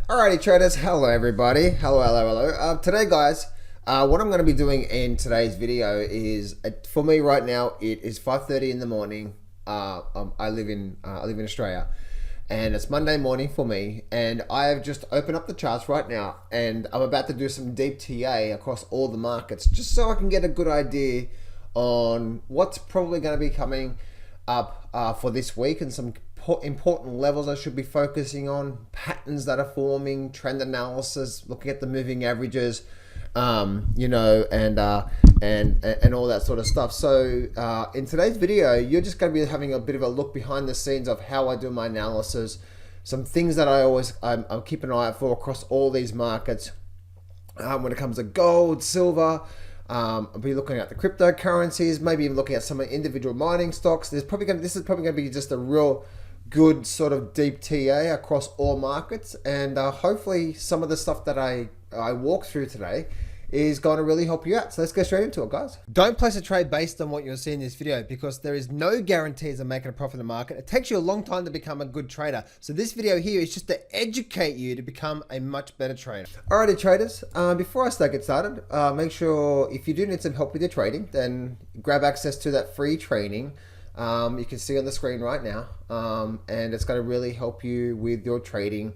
Alrighty traders, hello everybody, hello. Today guys, what I'm going to be doing in today's video is, for me right now, it is 5:30 in the morning. I live in Australia, and it's Monday morning for me, and I have just opened up the charts right now, and I'm about to do some deep TA across all the markets, just so I can get a good idea on what's probably going to be coming up for this week, and some important levels I should be focusing on, patterns that are forming, trend analysis, looking at the moving averages, and all that sort of stuff. So in today's video, you're just going to be having a bit of a look behind the scenes of how I do my analysis, some things that I'm keeping an eye out for across all these markets. When it comes to gold, silver, I'll be looking at the cryptocurrencies, maybe even looking at some individual mining stocks. This is probably going to be just a real good sort of deep TA across all markets, and hopefully some of the stuff that I walk through today is going to really help you out. So let's get straight into it, guys. Don't place a trade based on what you'll see in this video, because there is no guarantees of making a profit in the market. It takes you a long time to become a good trader. So this video here is just to educate you to become a much better trader. Alrighty traders, before I get started, make sure if you do need some help with your trading, then grab access to that free training. You can see on the screen right now, and it's going to really help you with your trading.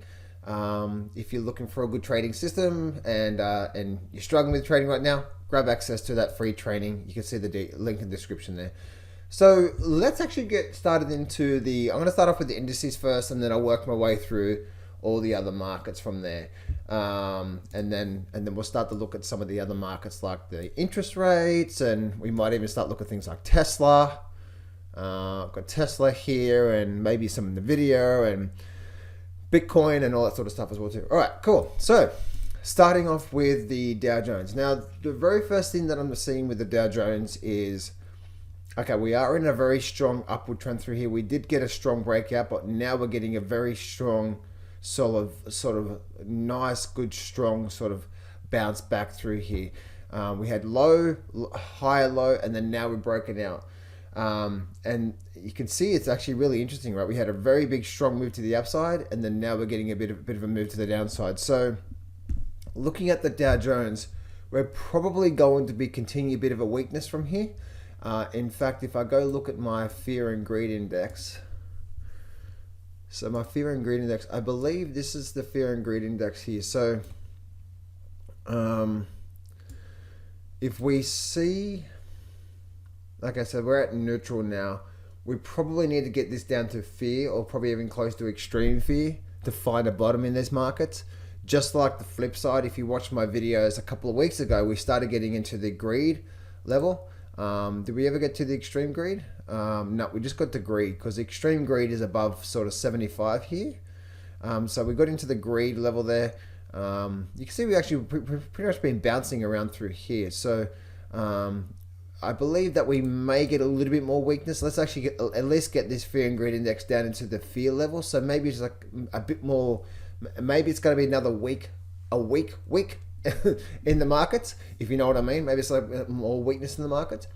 If you're looking for a good trading system and you're struggling with trading right now, grab access to that free training. You can see the link in the description there. So let's actually get started into I'm going to start off with the indices first, and then I'll work my way through all the other markets from there. And then we'll start to look at some of the other markets like the interest rates, and we might even start looking at things like Tesla. I've got Tesla here, and maybe some Nvidia and Bitcoin and all that sort of stuff as well too. All right, cool. So starting off with the Dow Jones. Now, the very first thing that I'm seeing with the Dow Jones is, okay, we are in a very strong upward trend through here. We did get a strong breakout, but now we're getting a very strong sort of nice, good, strong sort of bounce back through here. We had low, higher low, and then now we're broken out. And you can see it's actually really interesting, right? We had a very big strong move to the upside, and then now we're getting a bit of a move to the downside. So looking at the Dow Jones, we're probably going to be continuing a bit of a weakness from here. In fact, if I go look at my fear and greed index, so my fear and greed index, I believe this is the fear and greed index here. So if we see, like I said, we're at neutral now. We probably need to get this down to fear, or probably even close to extreme fear, to find a bottom in these markets. Just like the flip side, if you watched my videos a couple of weeks ago, we started getting into the greed level. Did we ever get to the extreme greed? No, we just got to greed, because extreme greed is above sort of 75 here. So we got into the greed level there. You can see we actually pretty much been bouncing around through here. So I believe that we may get a little bit more weakness. Let's actually at least get this fear and greed index down into the fear level. So maybe it's like a bit more, maybe it's going to be another week in the markets, if you know what I mean. Maybe it's like more weakness in the markets.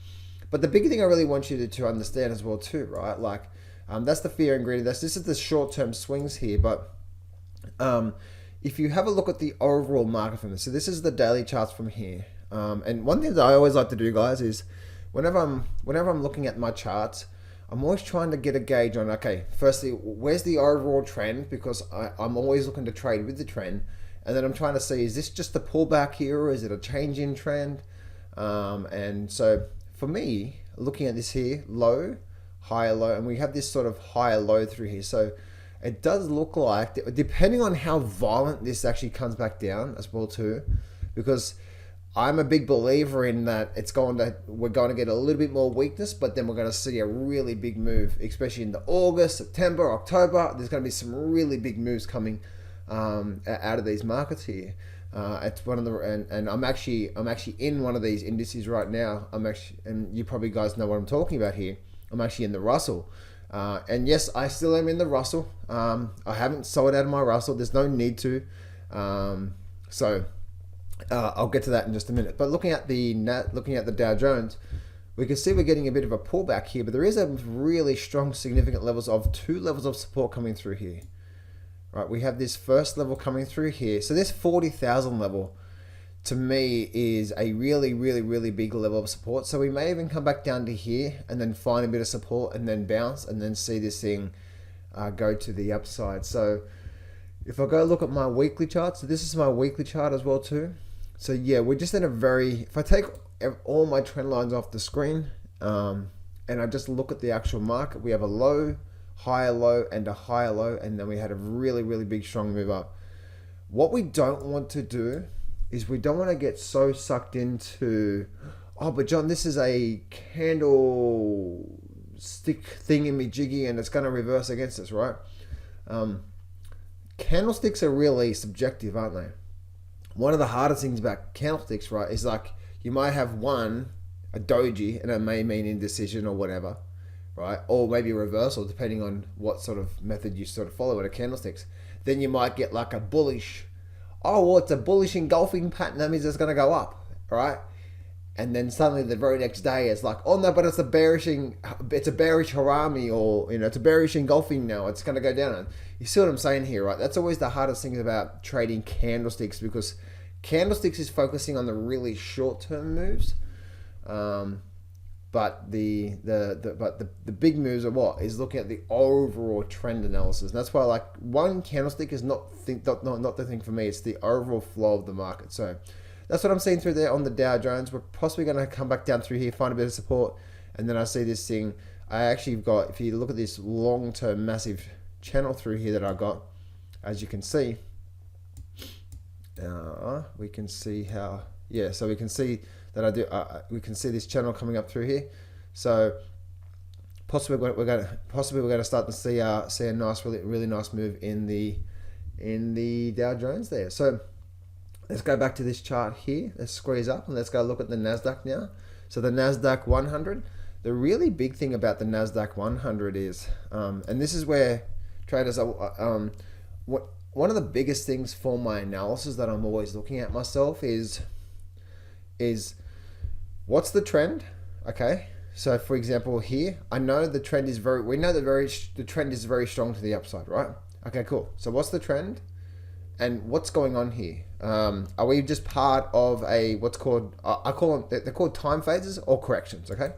But the big thing I really want you to understand as well too, right? Like that's the fear and greed index. This is the short-term swings here. But if you have a look at the overall market from this, so this is the daily charts from here. And one thing that I always like to do, guys, is whenever I'm looking at my charts, I'm always trying to get a gauge on, okay, firstly, where's the overall trend? Because I'm always looking to trade with the trend. And then I'm trying to see, is this just a pullback here, or is it a change in trend? And so for me, looking at this here, low, higher low, and we have this sort of higher low through here. So it does look like, depending on how violent this actually comes back down as well too, because I'm a big believer in that we're going to get a little bit more weakness, but then we're going to see a really big move, especially in the August, September, October. There's going to be some really big moves coming out of these markets here. It's one of the, and I'm actually in one of these indices right now. And you probably guys know what I'm talking about here. I'm actually in the Russell. And yes, I still am in the Russell. I haven't sold out of my Russell. There's no need to. I'll get to that in just a minute. But looking at the Dow Jones, we can see we're getting a bit of a pullback here, but there is a really strong, significant two levels of support coming through here. right? We have this first level coming through here. So this 40,000 level to me is a really, really, really big level of support. So we may even come back down to here and then find a bit of support and then bounce and then see this thing go to the upside. So if I go look at my weekly chart, so this is my weekly chart as well too. So yeah, we're just in a very, if I take all my trend lines off the screen and I just look at the actual market, we have a low, higher low and a higher low, and then we had a really, really big strong move up. What we don't want to do is we don't want to get so sucked into, oh, but John, this is a candlestick thingy-majiggy and it's going to reverse against us, right? Candlesticks are really subjective, aren't they? One of the hardest things about candlesticks, right, is like you might have one, a doji, and it may mean indecision or whatever, right? Or maybe a reversal, depending on what sort of method you sort of follow with a candlesticks. Then you might get like a bullish, oh, well, it's a bullish engulfing pattern, that means it's going to go up, right? And then suddenly the very next day it's like, oh no, but it's a bearish harami, or it's a bearish engulfing now, it's going to go down. You see what I'm saying here, right? That's always the hardest thing about trading candlesticks, because candlesticks is focusing on the really short-term moves, but the big moves are what is looking at the overall trend analysis. And that's why, like, one candlestick is not the thing for me. It's the overall flow of the market. So that's what I'm seeing through there on the Dow Jones. We're possibly going to come back down through here, find a bit of support, and then I see this thing. I actually got, if you look at this long-term massive channel through here that I got, as you can see, we can see how, yeah, so we can see that I do, we can see this channel coming up through here. So possibly we're going to start to see a nice, really nice move in the Dow Jones there. So let's go back to this chart here. Let's squeeze up and let's go look at the Nasdaq now. So the Nasdaq 100. The really big thing about the Nasdaq 100 is, and this is where traders are, one of the biggest things for my analysis that I'm always looking at myself is what's the trend? Okay, so for example here, I know the trend is the trend is very strong to the upside, right? Okay, cool. So what's the trend, and what's going on here? Are we just part of a what's called they're called time phases or corrections? Okay,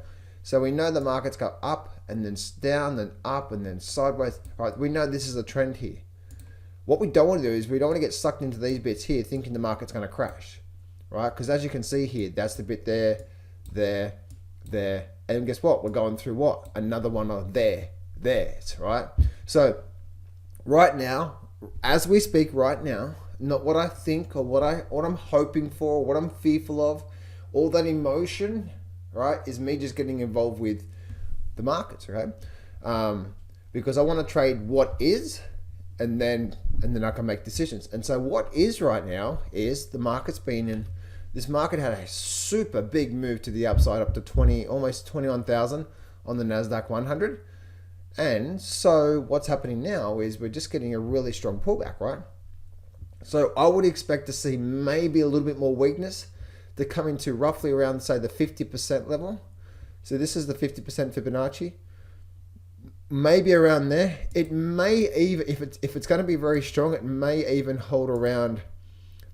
so we know the markets go up and then down, then up and then sideways. Right, we know this is a trend here. What we don't want to do is we don't want to get sucked into these bits here thinking the market's going to crash, right? Because as you can see here, that's the bit there, and guess what? We're going through what? Another one of there, right? So right now, as we speak right now, not what I think or what I'm hoping for, or what I'm fearful of, all that emotion, right, is me just getting involved with the markets, okay? Because I want to trade what is, and then I can make decisions. And so what is right now is the market's been in, this market had a super big move to the upside up to almost 21,000 on the Nasdaq 100. And so what's happening now is we're just getting a really strong pullback, right? So I would expect to see maybe a little bit more weakness to come into roughly around, say, the 50% level. So this is the 50% Fibonacci. Maybe around there. It may even, if it's going to be very strong, it may even hold around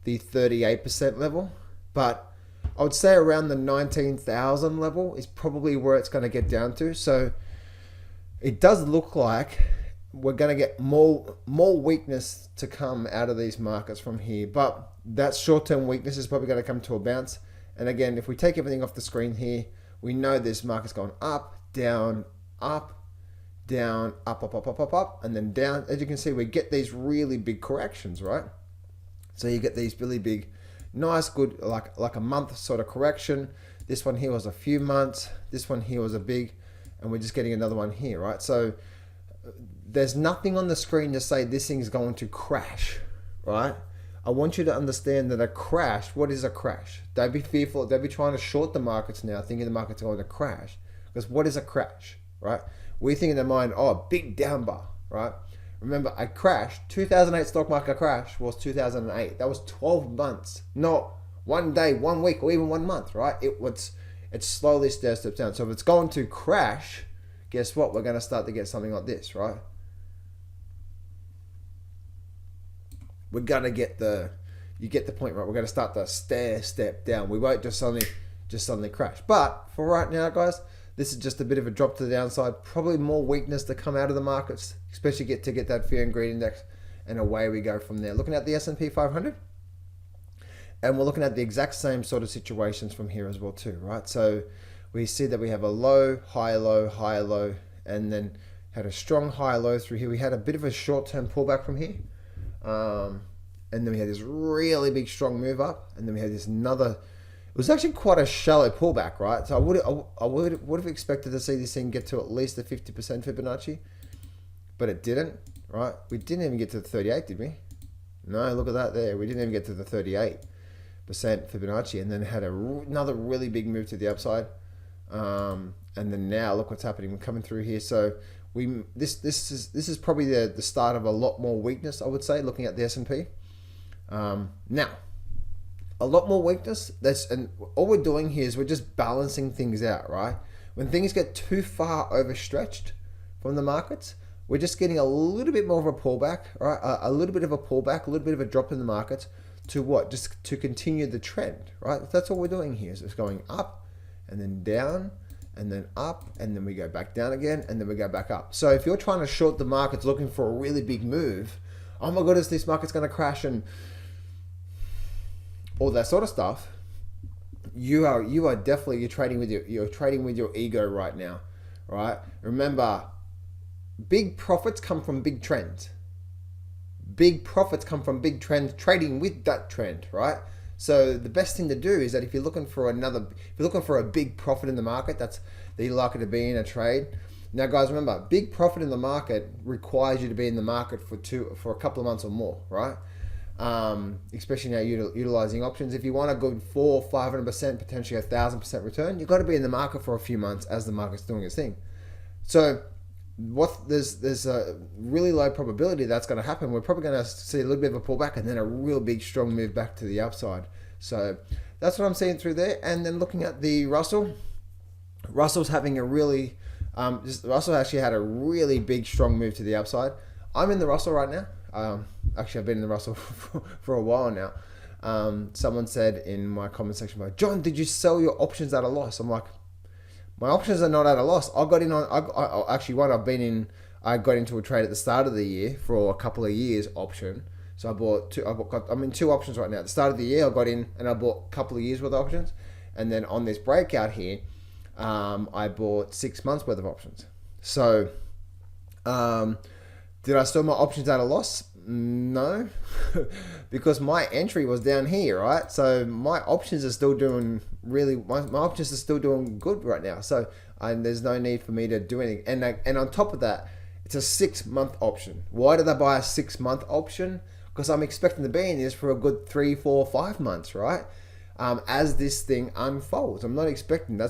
the 38% level. But I would say around the 19,000 level is probably where it's going to get down to. So it does look like we're going to get more weakness to come out of these markets from here. But that short-term weakness is probably going to come to a bounce. And again, if we take everything off the screen here, we know this market's going up, down, up, down, up, and then down. As you can see, we get these really big corrections, right? So you get these really big, nice, good, like a month sort of correction. This one here was a few months. This one here was a big, and we're just getting another one here, right? So there's nothing on the screen to say this thing's going to crash, right? I want you to understand that a crash, what is a crash? Don't be fearful. Don't be trying to short the markets now, thinking the market's going to crash. Because what is a crash, right? We think in the mind, oh, big down bar, right? Remember, a crash, 2008 stock market crash was 2008. That was 12 months, not one day, 1 week, or even 1 month, right? It slowly steps down. So if it's going to crash, guess what? We're going to start to get something like this, right? we're gonna get you get the point, right? We're gonna start the step down. We won't just suddenly crash. But for right now, guys, this is just a bit of a drop to the downside. Probably more weakness to come out of the markets, especially get that fear and greed index, and away we go from there. Looking at the S&P 500, and we're looking at the exact same sort of situations from here as well too, right? So we see that we have a low, high, low, high, low, and then had a strong high low through here. We had a bit of a short-term pullback from here, and then we had this really big strong move up, and then we had this another. It was actually quite a shallow pullback, right? So I would have expected to see this thing get to at least the 50% Fibonacci, but it didn't, right? We didn't even get to the 38, did we? No, look at that there. We didn't even get to the 38% Fibonacci, and then had another really big move to the upside. And then now look what's happening. We're coming through here. So this is probably the start of a lot more weakness, I would say, looking at the S&P. Now, a lot more weakness. And all we're doing here is we're just balancing things out, right? When things get too far overstretched from the markets, we're just getting a little bit more of a pullback, right? A little bit of a pullback, a little bit of a drop in the markets to what? Just to continue the trend, right? That's all we're doing here. So it's going up and then down and then up, and then we go back down again, and then we go back up. So if you're trying to short the markets looking for a really big move, oh my goodness, this market's going to crash and all that sort of stuff, you are definitely trading with your ego right now, right? Remember, big profits come from big trends. Big profits come from big trends, trading with that trend, right? So the best thing to do is that if you're looking for a big profit in the market, that you're likely to be in a trade. Now, guys, remember, big profit in the market requires you to be in the market for a couple of months or more, right? Especially now utilizing options. If you want a good 400-500%, potentially 1,000% return, you've got to be in the market for a few months as the market's doing its thing. So there's a really low probability that's going to happen. We're probably going to see a little bit of a pullback and then a real big strong move back to the upside. So that's what I'm seeing through there. And then looking at the Russell's having a really Russell actually had a really big strong move to the upside. I'm in the Russell right now. Actually, I've been in the Russell for a while now. Someone said in my comment section, like, John, did you sell your options at a loss? I'm like, my options are not at a loss. I got in on, I got into a trade at the start of the year for a couple of years option. So I'm in two options right now. At the start of the year, I got in and I bought a couple of years worth of options. And then on this breakout here, I bought 6 months worth of options. So, did I sell my options at a loss? No, because my entry was down here, right? So my options are still doing my options are still doing good right now. So there's no need for me to do anything. And on top of that, it's a 6 month option. Why did I buy a 6 month option? Because I'm expecting to be in this for a good 3, 4, 5 months, right? As this thing unfolds, I'm not expecting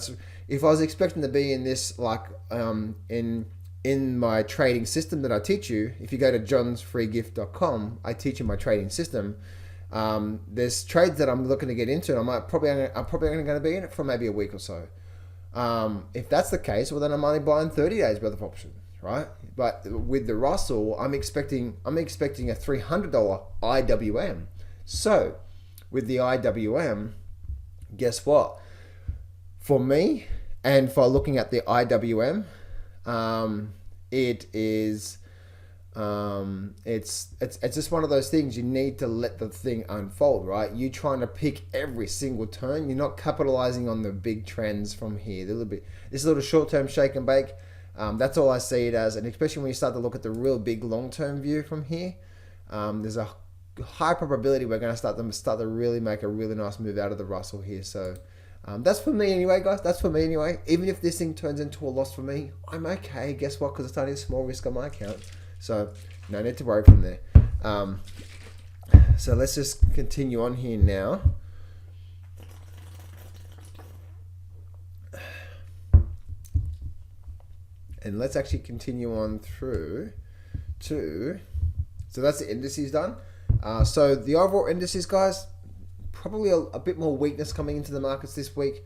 if I was expecting to be in this like in my trading system that I teach you. If you go to johnsfreegift.com, I teach you my trading system. There's trades that I'm looking to get into, and I'm probably going to be in it for maybe a week or so. If that's the case, well then I'm only buying 30 days worth of options, right? But with the Russell, I'm expecting a $300 IWM. So with the IWM, guess what? For me, and for looking at the IWM, it is it's just one of those things. You need to let the thing unfold, right? You trying to pick every single turn. You're not capitalizing on the big trends from here. This little short-term shake and bake. That's all I see it as. And especially when you start to look at the real big long-term view from here, there's a high probability we're going to start to really make a really nice move out of the Russell here. So that's for me anyway, guys. That's for me anyway. Even if this thing turns into a loss for me, I'm okay. Guess what? Because it's only a small risk on my account. So no need to worry from there. So let's just continue on here now. And let's actually continue on through to... So that's the indices done. So the overall indices, guys, probably a bit more weakness coming into the markets this week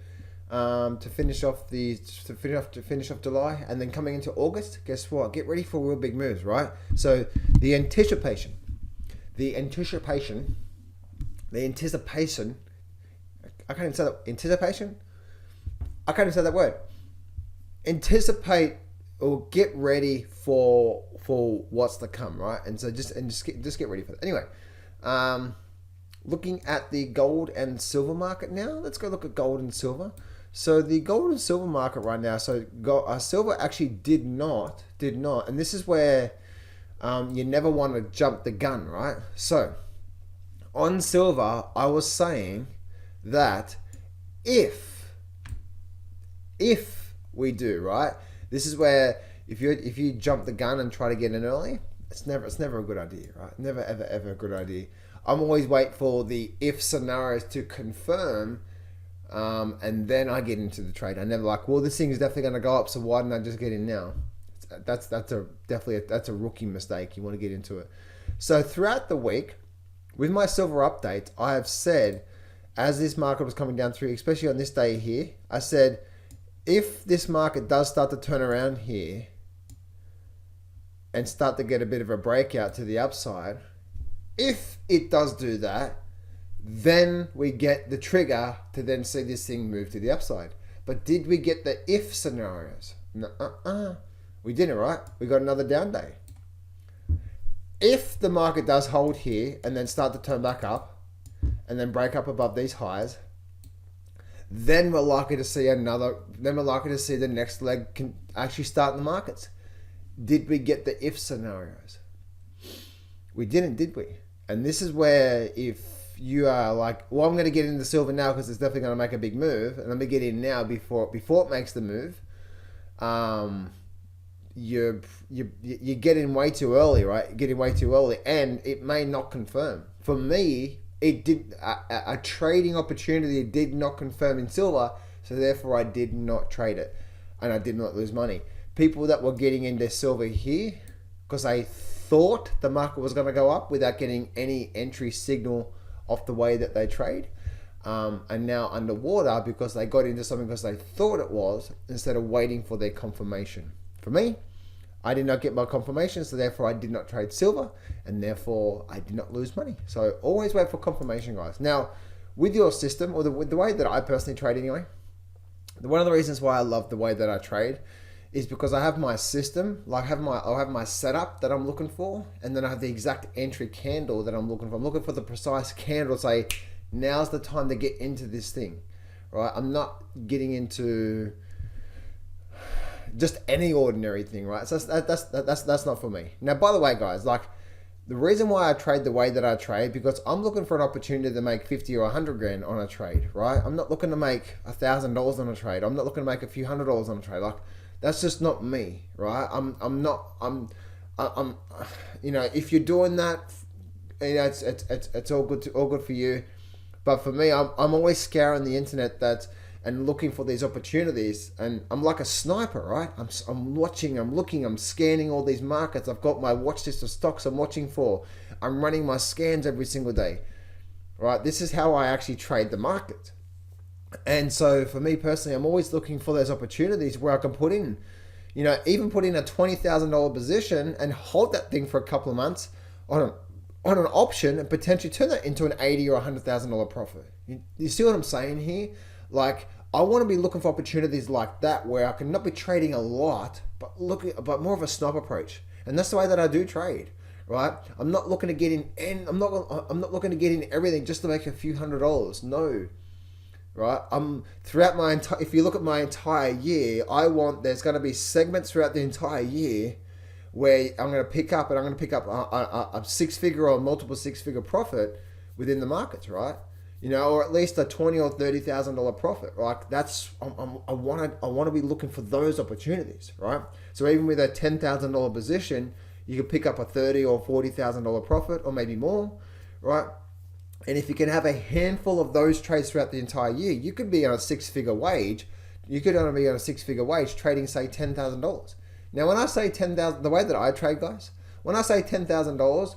to finish off July, and then coming into August. Guess what? Get ready for real big moves, right? So the anticipation the anticipation, I can't even say that, anticipation? I can't even say that word. Anticipate or get ready for what's to come, right? And so just get ready for that. Anyway, looking at the gold and silver market now. Let's go look at gold and silver. So the gold and silver market right now. So silver actually did not, and this is where you never want to jump the gun, right? So on silver, I was saying that if we do, right, this is where if you jump the gun and try to get in early, it's never a good idea, right? Never ever a good idea. I'm always wait for the if scenarios to confirm, and then I get into the trade. I never like, well, this thing is definitely going to go up, so why didn't I just get in now? That's a rookie mistake. You want to get into it. So throughout the week, with my silver updates, I have said, as this market was coming down through, especially on this day here, I said, if this market does start to turn around here and start to get a bit of a breakout to the upside, if it does do that, then we get the trigger to then see this thing move to the upside. But did we get the if scenarios? No, we didn't, right? We got another down day. If the market does hold here and then start to turn back up and then break up above these highs, then we're likely to see the next leg can actually start in the markets. Did we get the if scenarios? We didn't, did we? And this is where, if you are like, well, I'm going to get into silver now because it's definitely going to make a big move, and let me get in now before it makes the move. You get in way too early, right? Getting way too early, and it may not confirm. For me, it did a trading opportunity did not confirm in silver, so therefore I did not trade it, and I did not lose money. People that were getting into silver here because they thought the market was going to go up without getting any entry signal off the way that they trade, and now underwater because they got into something because they thought it was, instead of waiting for their confirmation. For me, I did not get my confirmation, so therefore I did not trade silver, and therefore I did not lose money. So always wait for confirmation, guys. Now, with your system, or with the way that I personally trade anyway, one of the reasons why I love the way that I trade is because I have my system, like I'll have my setup that I'm looking for, and then I have the exact entry candle that I'm looking for. I'm looking for the precise candle to say, now's the time to get into this thing, right? I'm not getting into just any ordinary thing, right? So that's not for me. Now, by the way, guys, like the reason why I trade the way that I trade, because I'm looking for an opportunity to make 50 or 100 grand on a trade, right? I'm not looking to make $1,000 on a trade. I'm not looking to make a few $100s on a trade. Like, that's just not me, right? I'm you know, if you're doing that, you know, it's all good for you. But for me, I'm always scouring the internet and looking for these opportunities, and I'm like a sniper, right? I'm watching, I'm looking, I'm scanning all these markets. I've got my watch list of stocks I'm watching for. I'm running my scans every single day, right? This is how I actually trade the market. And so for me personally, I'm always looking for those opportunities where I can put in, you know, even put in a $20,000 position and hold that thing for a couple of months on an option and potentially turn that into an $80,000 or $100,000 profit. You see what I'm saying here? Like, I want to be looking for opportunities like that where I can not be trading a lot, but more of a sniper approach. And that's the way that I do trade, right? I'm not looking to get in, and I'm not looking to get in everything just to make a few $100s. No. Right, throughout my entire. If you look at my entire year, there's going to be segments throughout the entire year where I'm going to pick up a six-figure or multiple six-figure profit within the markets, right? You know, or at least a $20,000 or $30,000 profit. Like that's I want to be looking for those opportunities, right? So even with a $10,000 position, you could pick up a $30,000 or $40,000 profit, or maybe more, right? And if you can have a handful of those trades throughout the entire year, you could be on a six-figure wage. You could only be on a six-figure wage trading, say, $10,000. Now, when I say $10,000, the way that I trade, guys, when I say $10,000,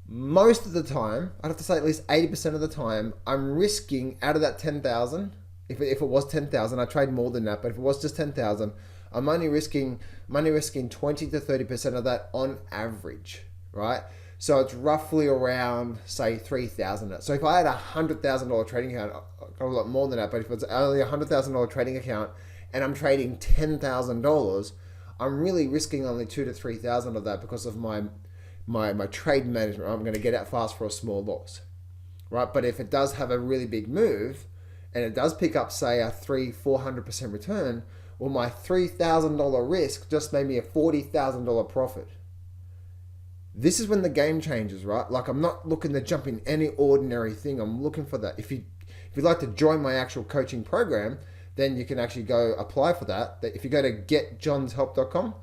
most of the time, I'd have to say at least 80% of the time, I'm risking out of that 10,000. If it was 10,000, I trade more than that. But if it was just 10,000, I'm only risking 20 to 30% of that on average, right? So it's roughly around, say, 3,000. So if I had a $100,000 trading account, I've got a lot more than that, but if it's only a $100,000 trading account and I'm trading $10,000, I'm really risking only 2 to 3,000 of that because of my trade management. I'm going to get out fast for a small loss, right? But if it does have a really big move and it does pick up, say, a 400% return, well, my $3,000 risk just made me a $40,000 profit. This is when the game changes, right? Like, I'm not looking to jump in any ordinary thing. I'm looking for that. If you'd like to join my actual coaching program, then you can actually go apply for that. If you go to getjohnshelp.com,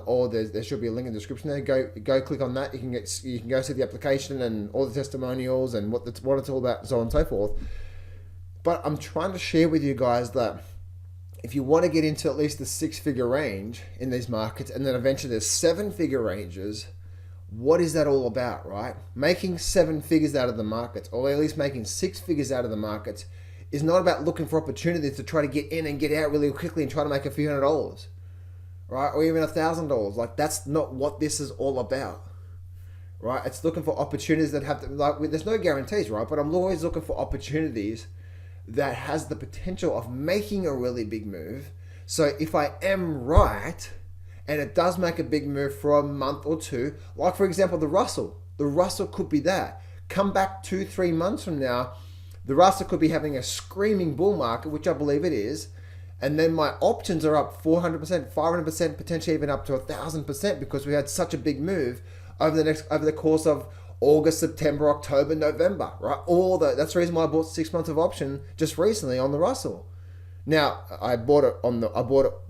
or there should be a link in the description there. Go click on that. You can go see the application and all the testimonials and what it's all about, and so on and so forth. But I'm trying to share with you guys that if you want to get into at least the 6-figure range in these markets, and then eventually there's 7-figure ranges, what is that all about, right? Making 7 figures out of the markets, or at least making 6 figures out of the markets, is not about looking for opportunities to try to get in and get out really quickly and try to make a few $100, right? Or even $1,000. Like, that's not what this is all about, right? It's looking for opportunities that have to, like, there's no guarantees, right? But I'm always looking for opportunities that has the potential of making a really big move. So if I am right, and it does make a big move for a month or two, like for example, the Russell could be that. Come back 2-3 months from now, the Russell could be having a screaming bull market, which I believe it is. And then my options are up 400%, 500%, potentially even up to 1,000% because we had such a big move over the course of August, September, October, November, right? That's the reason why I bought 6 months of option just recently on the Russell. Now, I bought it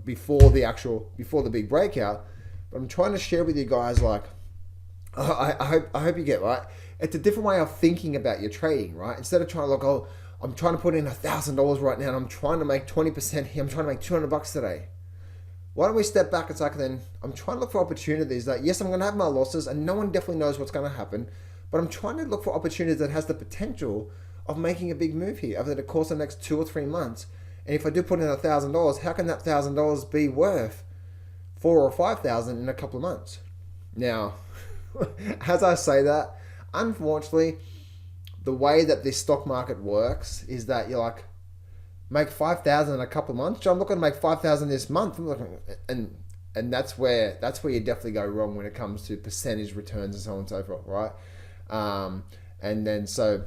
before the big breakout, but I'm trying to share with you guys, like, I hope you get, right? It's a different way of thinking about your trading, right? Instead of trying to look, oh, I'm trying to put in $1,000 right now and I'm trying to make 20% here, I'm trying to make $200 today. Why don't we step back and say, then I'm trying to look for opportunities that, yes, I'm going to have my losses and no one definitely knows what's going to happen, but I'm trying to look for opportunities that has the potential of making a big move here over the course of the next 2 or 3 months. And if I do put in $1,000, how can that $1,000 be worth $4,000 or $5,000 in a couple of months? Now, as I say that, unfortunately, the way that this stock market works is that you're like, make $5,000 in a couple of months. John, I'm not going to make $5,000 this month. And that's where you definitely go wrong when it comes to percentage returns and so on and so forth, right? And then so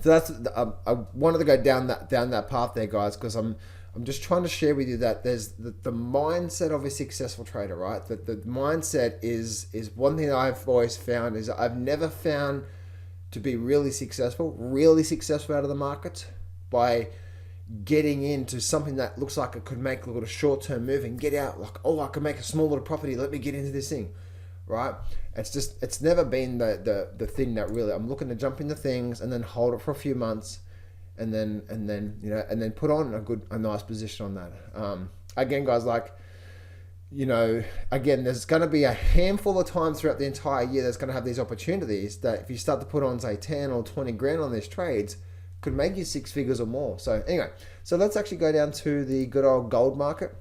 that's I wanted to go down that path there, guys, because I'm just trying to share with you that there's the mindset of a successful trader, right? That the mindset is one thing that I've always found is I've never found to be really successful out of the market by getting into something that looks like it could make a little short-term move and get out, like, oh, I could make a small little property, let me get into this thing, right? It's never been the thing that really I'm looking to jump into things and then hold it for a few months and then put on a nice position on that. Again, guys, like, again, there's going to be a handful of times throughout the entire year that's going to have these opportunities that if you start to put on, say, 10 or 20 grand on these trades, could make you 6 figures or more. So anyway, so let's actually go down to the good old gold market.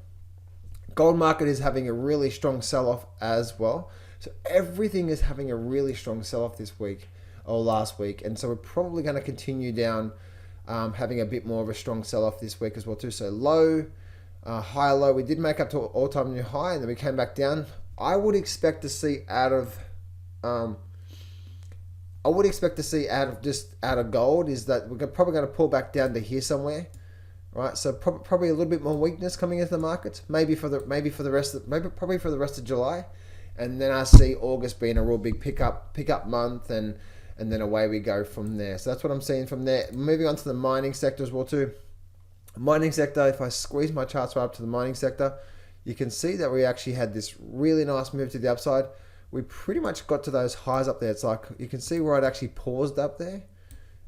Gold market is having a really strong sell-off as well. So everything is having a really strong sell-off this week or last week. And so we're probably going to continue down, having a bit more of a strong sell-off this week as well too. So low, high, low. We did make up to all-time new high and then we came back down. I would expect to see out of gold is that we're probably going to pull back down to here somewhere, right? So probably a little bit more weakness coming into the markets, probably for the rest of July, and then I see August being a real big pickup month, and then away we go from there. So that's what I'm seeing from there. Moving on to the mining sector as well too. Mining sector, if I squeeze my charts right up to the mining sector, you can see that we actually had this really nice move to the upside. We pretty much got to those highs up there. It's like, you can see where it actually paused up there.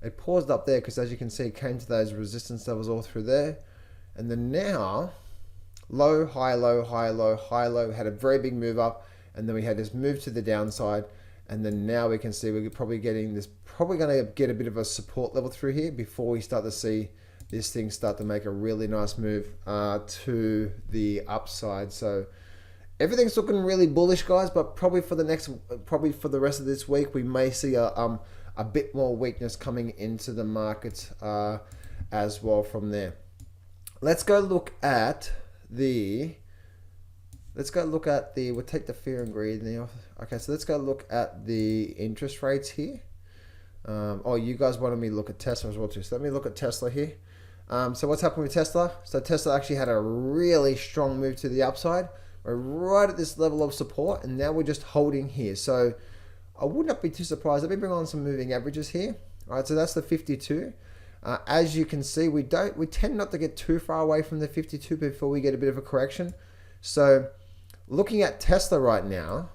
It paused up there because, as you can see, it came to those resistance levels all through there. And then now, low, high, low, high, low, high, low, had a very big move up. And then we had this move to the downside. And then now we can see we're probably going to get a bit of a support level through here before we start to see this thing start to make a really nice move to the upside. So everything's looking really bullish, guys. But probably for the rest of this week, we may see a bit more weakness coming into the markets as well from there. Let's go look at the. We'll take the fear and greed in the office. Okay, so let's go look at the interest rates here. Oh, you guys wanted me to look at Tesla as well too. So let me look at Tesla here. So what's happened with Tesla? So Tesla actually had a really strong move to the upside. We're right at this level of support, and now we're just holding here. So I would not be too surprised. Let me bring on some moving averages here. All right, so that's the 52. As you can see, we tend not to get too far away from the 52 before we get a bit of a correction. So looking at Tesla right now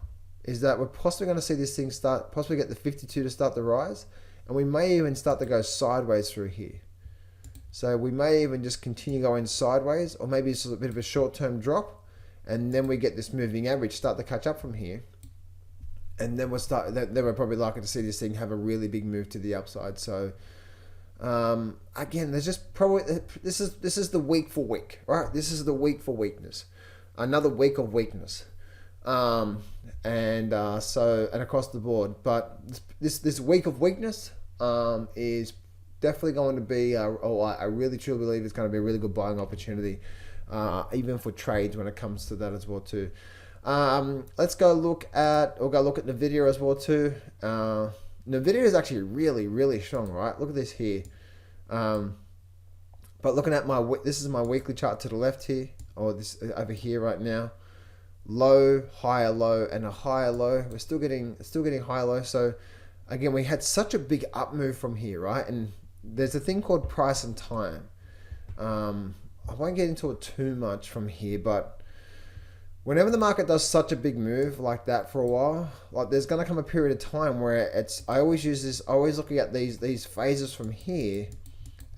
is that we're possibly going to see this thing possibly get the 52 to start the rise, and we may even start to go sideways through here. So we may even just continue going sideways, or maybe it's a bit of a short-term drop, and then we get this moving average start to catch up from here, and then we're probably likely to see this thing have a really big move to the upside. So again, there's just probably this is the week for week, right? This is the week for weakness, another week of weakness, and across the board. But this week of weakness is definitely going to be, I really truly believe it's going to be a really good buying opportunity, even for trades when it comes to that as well too. Let's go look at Nvidia as well too. Nvidia is actually really, really strong, right? Look at this here. But looking at this is my weekly chart to the left here, or this over here right now. Low, higher low, and a higher low. We're still getting higher low. So again, we had such a big up move from here, right? And there's a thing called price and time. I won't get into it too much from here, but whenever the market does such a big move like that for a while, like there's going to come a period of time where I always looking at these phases from here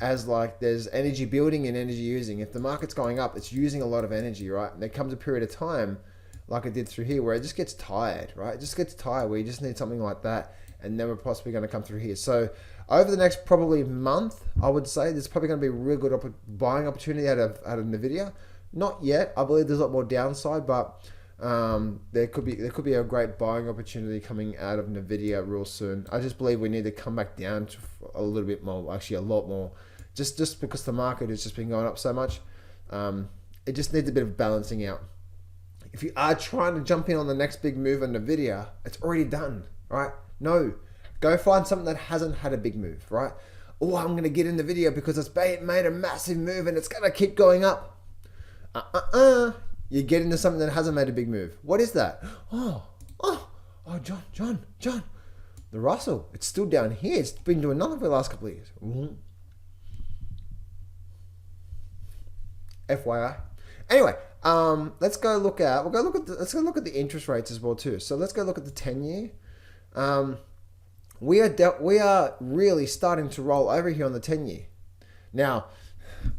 as like there's energy building and energy using. If the market's going up, it's using a lot of energy, right? And there comes a period of time like it did through here where it just gets tired, right? It just gets tired where you just need something like that, and then we're possibly going to come through here. So over the next probably month, I would say there's probably going to be a real good buying opportunity out of Nvidia. Not yet. I believe there's a lot more downside, but there could be a great buying opportunity coming out of Nvidia real soon. I just believe we need to come back down to a little bit more, actually a lot more, just because the market has just been going up so much. It just needs a bit of balancing out. If you are trying to jump in on the next big move on Nvidia, it's already done, right? No, go find something that hasn't had a big move, right? Oh, I'm going to get in Nvidia because it's made a massive move and it's going to keep going up. You get into something that hasn't made a big move. What is that? Oh, John. The Russell, it's still down here. It's been doing nothing for the last couple of years. FYI. Anyway, let's go look at the interest rates as well too. So let's go look at the 10-year. We are really starting to roll over here on the 10-year. Now,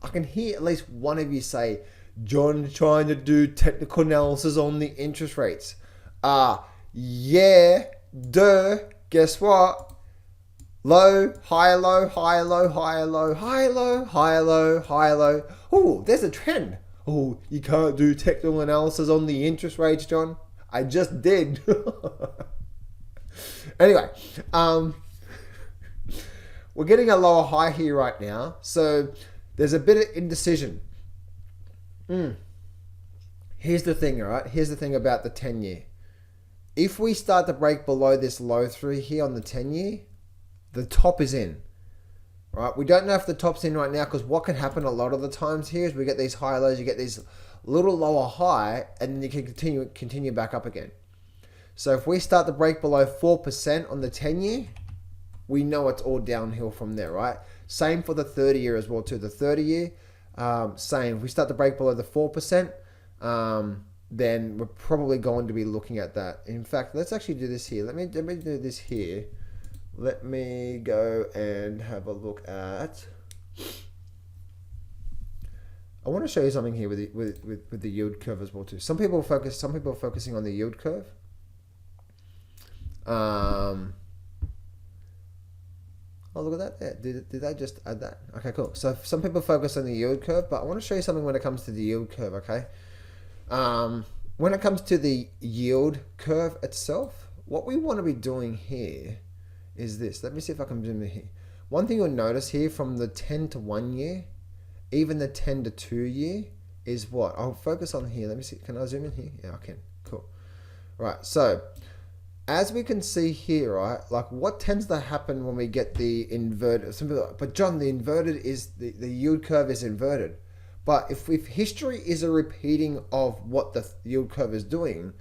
I can hear at least one of you say, John trying to do technical analysis on the interest rates. Yeah, duh. Guess what? Low, higher low, higher low, higher low, higher low, higher low, higher low. Oh, there's a trend. Oh, you can't do technical analysis on the interest rates, John. I just did. Anyway, we're getting a lower high here right now. So there's a bit of indecision. Here's the thing, all right? Here's the thing about the 10-year. If we start to break below this low through here on the 10-year, the top is in, right? We don't know if the top's in right now because what can happen a lot of the times here is we get these high lows, you get these little lower high, and then you can continue back up again. So if we start to break below 4% on the 10-year, we know it's all downhill from there, right? Same for the 30-year as well too. The 30-year, same. If we start to break below the 4%, then we're probably going to be looking at that. In fact, let's actually do this here. Let me do this here. Let me go and have a look at. I want to show you something here with the yield curve as well too. Some people are focusing on the yield curve. Oh, look at that. Yeah, did I just add that? Okay, cool. So some people focus on the yield curve, but I want to show you something when it comes to the yield curve, okay? when it comes to the yield curve itself, what we want to be doing here is this. Let me see if I can zoom in here. One thing you'll notice here from the 10 to 1 year, even the 10 to 2 year is what? I'll focus on here. Let me see. Can I zoom in here? Yeah, I can. Cool. Right. So as we can see here, right, like what tends to happen when we get the inverted, but John, the inverted is the yield curve is inverted. But if history is a repeating of what the yield curve is doing,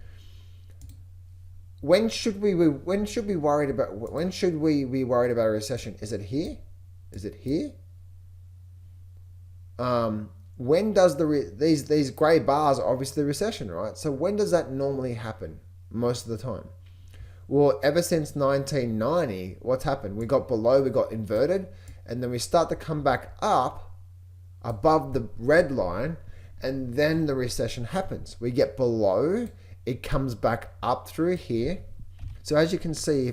when should we be worried about a recession? Is it here? Is it here? When does these gray bars are obviously the recession, right? So when does that normally happen? Most of the time. Well, ever since 1990, what's happened? We got below, we got inverted, and then we start to come back up above the red line, and then the recession happens. We get below, it comes back up through here. So as you can see,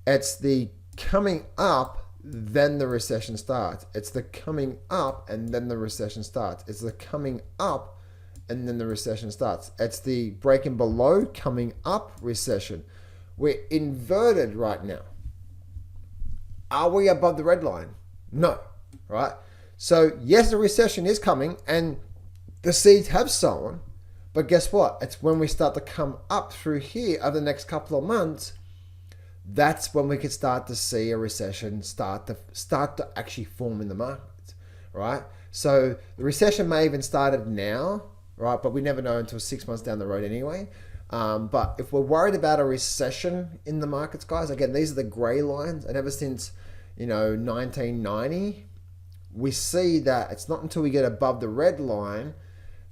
it's the coming up, then the recession starts. It's the coming up, and then the recession starts. It's the coming up, and then the recession starts. It's the breaking below, coming up, recession. We're inverted right now. Are we above the red line? No, right? So yes, the recession is coming and the seeds have sown, but guess what? It's when we start to come up through here over the next couple of months, that's when we could start to see a recession start to actually form in the markets, right? So the recession may even started now, right? But we never know until 6 months down the road anyway. But if we're worried about a recession in the markets, guys, again, these are the gray lines, and ever since 1990. We see that it's not until we get above the red line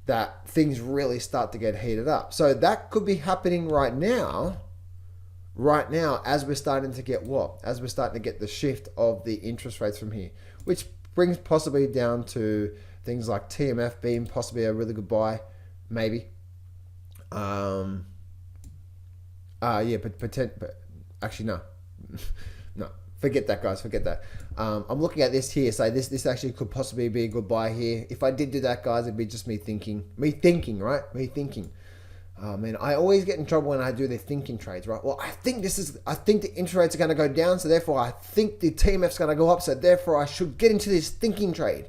that things really start to get heated up. So that could be happening right now, as we're starting to get what? As we're starting to get the shift of the interest rates from here, which brings possibly down to things like TMF being possibly a really good buy, maybe. But actually no. No. Forget that, guys. Forget that. I'm looking at this here. So this actually could possibly be a good buy here. If I did do that, guys, it'd be just me thinking, right? Me thinking. Man, I always get in trouble when I do the thinking trades, right? Well, I think the interest rates are going to go down, so therefore I think the TMF's going to go up, so therefore I should get into this thinking trade.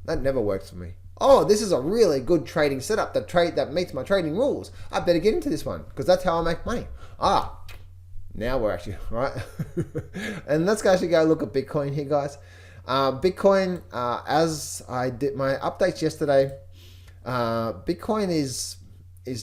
That never works for me. Oh, this is a really good trading setup that meets my trading rules. I better get into this one because that's how I make money. Now we're actually, right? And let's actually go look at Bitcoin here, guys. Bitcoin, as I did my updates yesterday, Bitcoin is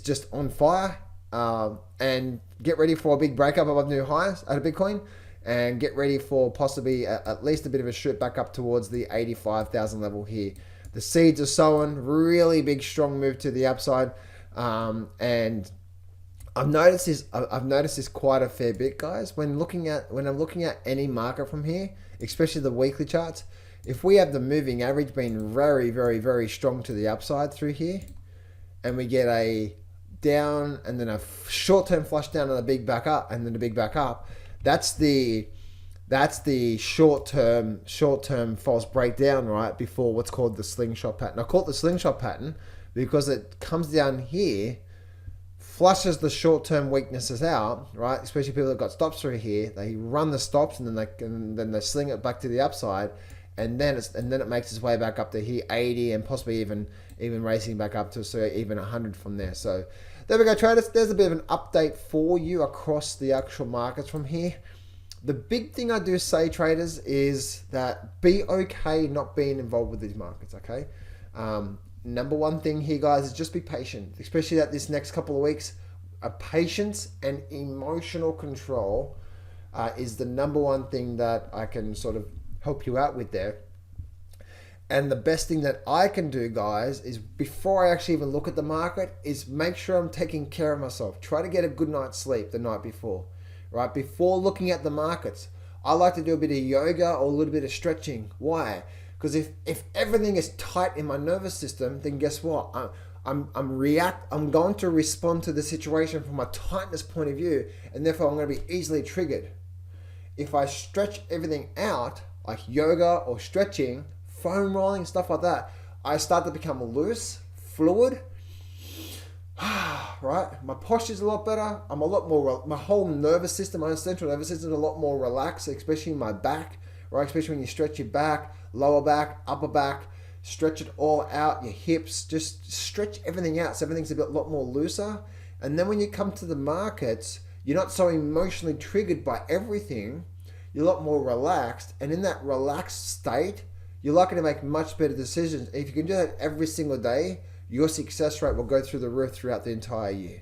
just on fire. And get ready for a big breakup above new highs out of Bitcoin. And get ready for possibly at least a bit of a shoot back up towards the 85,000 level here. The seeds are sown, really big, strong move to the upside. And I've noticed this quite a fair bit, guys. When I'm looking at any market from here, especially the weekly charts, if we have the moving average being very, very, very strong to the upside through here, and we get a down and then a short-term flush down and a big back up, and then a big back up, that's the short-term false breakdown, right, before what's called the slingshot pattern. I call it the slingshot pattern because it comes down here, flushes the short-term weaknesses out, right? Especially people that got stops through here. They run the stops and then they sling it back to the upside, and then it makes its way back up to here 80 and possibly even racing back up to even 100 from there. So there we go, traders. There's a bit of an update for you across the actual markets from here. The big thing I do say, traders, is that be okay not being involved with these markets, okay? Number one thing here, guys, is just be patient, especially that this next couple of weeks. Patience and emotional control is the number one thing that I can sort of help you out with there. And the best thing that I can do, guys, is before I actually even look at the market, is make sure I'm taking care of myself. Try to get a good night's sleep the night before, right? Before looking at the markets. I like to do a bit of yoga or a little bit of stretching. Why? Because if everything is tight in my nervous system, then guess what? I'm going to respond to the situation from a tightness point of view, and therefore I'm going to be easily triggered. If I stretch everything out, like yoga or stretching, foam rolling, stuff like that, I start to become loose, fluid. Right? My posture's a lot better. I'm a lot more, my whole nervous system, my central nervous system is a lot more relaxed, especially in my back, right? Especially when you stretch your back, lower back, upper back, stretch it all out, your hips, just stretch everything out so everything's a lot more looser. And then when you come to the markets, you're not so emotionally triggered by everything. You're a lot more relaxed. And in that relaxed state, you're likely to make much better decisions. If you can do that every single day, your success rate will go through the roof throughout the entire year.